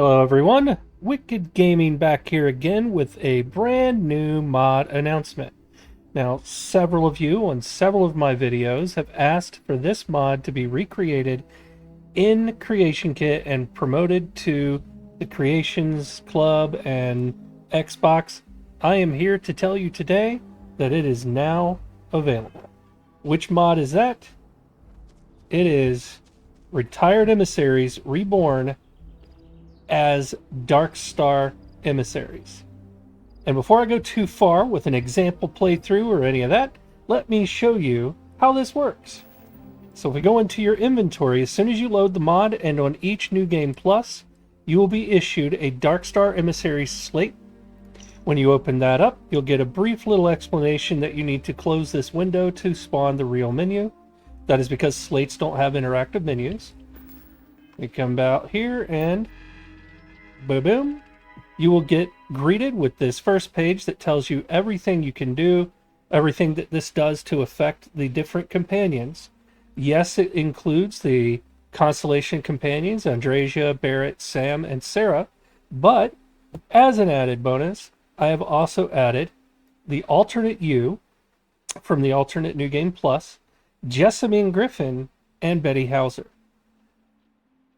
Hello everyone, Wicked Gaming back here again with a brand new mod announcement. Now, several of you on several of my videos have asked for this mod to be recreated in Creation Kit and promoted to the Creations Club and Xbox. I am here to tell you today that it is now available. Which mod is that? It is Retired Emissaries Reborn as DarkStar Emissaries. And before I go too far with an example playthrough or any of that, let me show you how this works. So if we go into your inventory, as soon as you load the mod and on each New Game Plus, you will be issued a DarkStar Emissaries slate. When you open that up, you'll get a brief little explanation that you need to close this window to spawn the real menu. That is because slates don't have interactive menus. You come out here and boom, boom. You will get greeted with this first page that tells you everything you can do, everything that this does to affect the different companions. Yes, it includes the Constellation companions, Andresia, Barrett, Sam, and Sarah, but as an added bonus, I have also added the alternate you from the alternate New Game Plus, Jessamine Griffin, and Betty Hauser.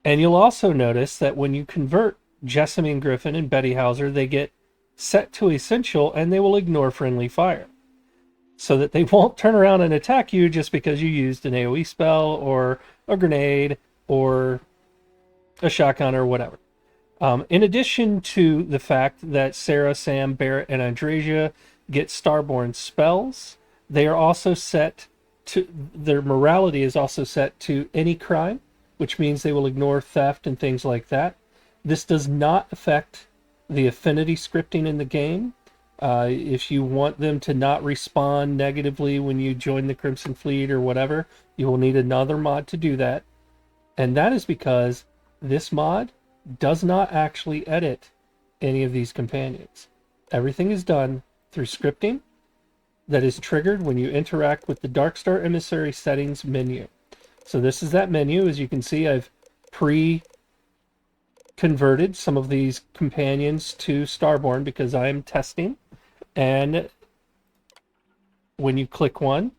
And you'll also notice that when you convert Jessamine Griffin and Betty Hauser, they get set to essential and they will ignore friendly fire. So that they won't turn around and attack you just because you used an AoE spell or a grenade or a shotgun or whatever. In addition to the fact that Sarah, Sam, Barrett, and Andresia get Starborn spells, they are also set to, their morality is also set to any crime, which means they will ignore theft and things like that. This does not affect the affinity scripting in the game. If you want them to not respond negatively when you join the Crimson Fleet or whatever, you will need another mod to do that. And that is because this mod does not actually edit any of these companions. Everything is done through scripting that is triggered when you interact with the DarkStar Emissary settings menu. So this is that menu. As you can see, I've converted some of these companions to Starborn because I am testing. And when you click one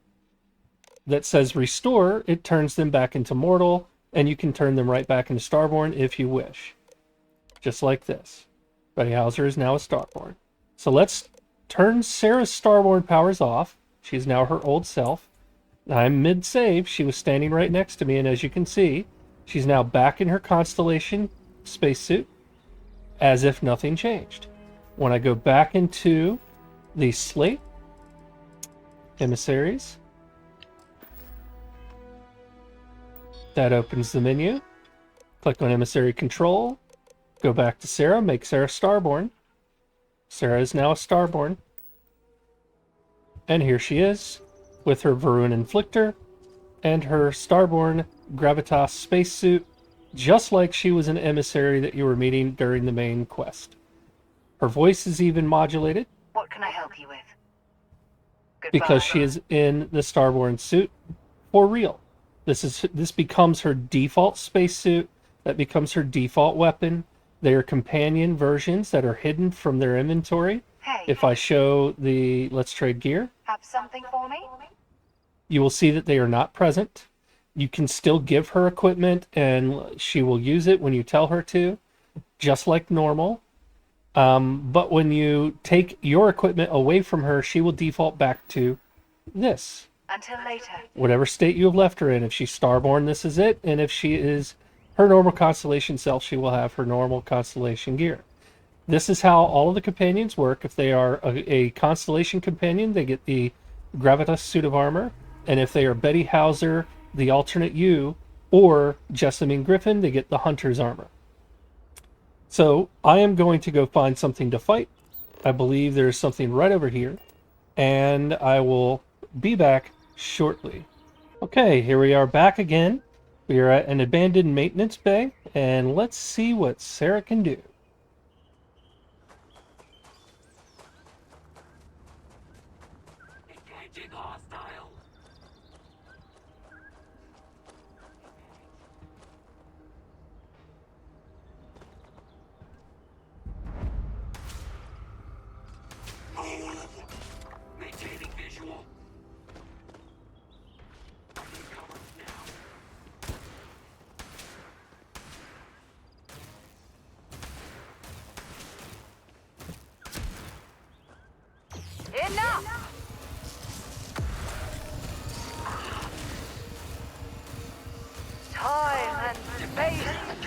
that says restore, it turns them back into mortal, and you can turn them right back into Starborn if you wish. Just like this. Betty Hauser is now a Starborn. So let's turn Sarah's Starborn powers off. She's now her old self. I'm mid-save. She was standing right next to me, and as you can see, she's now back in her Constellation spacesuit as if nothing changed. When I go back into the slate, Emissaries, that opens the menu. Click on Emissary Control, go back to Sarah, make Sarah Starborn. Sarah is now a Starborn. And here she is, with her Varun Inflictor and her Starborn Gravitas spacesuit, just like she was an emissary that you were meeting during the main quest. Her voice is even modulated. What can I help you with? Goodbye. Because she is in the Starborn suit for real. This becomes her default spacesuit. That becomes her default weapon. They are companion versions that are hidden from their inventory. Hey, If I show the Let's Trade gear, have something for me? you will see that they are not present. You can still give her equipment and she will use it when you tell her to, just like normal. But when you take your equipment away from her, she will default back to this. Until later. Whatever state you have left her in. If she's Starborn, this is it. And if she is her normal Constellation self, she will have her normal Constellation gear. This is how all of the companions work. If they are a Constellation companion, they get the Gravitas suit of armor. And if they are Betty Hauser, the alternate you, or Jessamine Griffin, they get the Hunter's armor. So I am going to go find something to fight. I believe there's something right over here. And I will be back shortly. Okay, here we are back again. We are at an abandoned maintenance bay. And let's see what Sarah can do.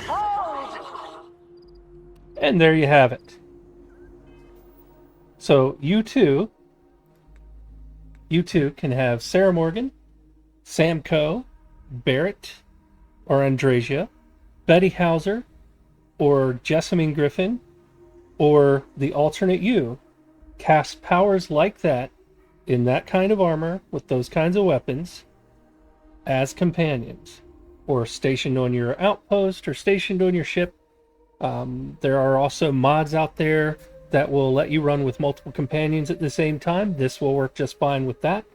Hold! And there you have it. So you two can have Sarah Morgan, Sam Coe, Barrett or Andrasia, Betty Hauser or Jessamine Griffin, or the alternate you cast powers like that in that kind of armor with those kinds of weapons as companions or stationed on your outpost or stationed on your ship. There are also mods out there that will let you run with multiple companions at the same time. This will work just fine with that.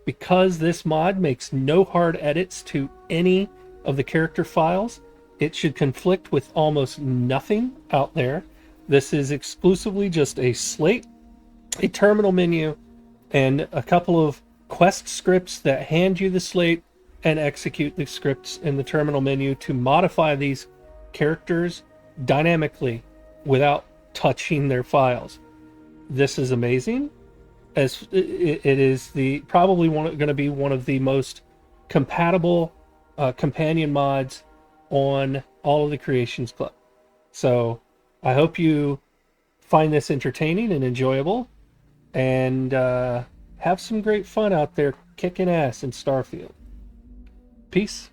Because this mod makes no hard edits to any of the character files, it should conflict with almost nothing out there. This is exclusively just a slate, a terminal menu, and a couple of quest scripts that hand you the slate and execute the scripts in the terminal menu to modify these characters dynamically without touching their files. This is amazing, as it is the probably going to be one of the most compatible companion mods on all of the Creations Club. So I hope you find this entertaining and enjoyable, and have some great fun out there kicking ass in Starfield. Peace.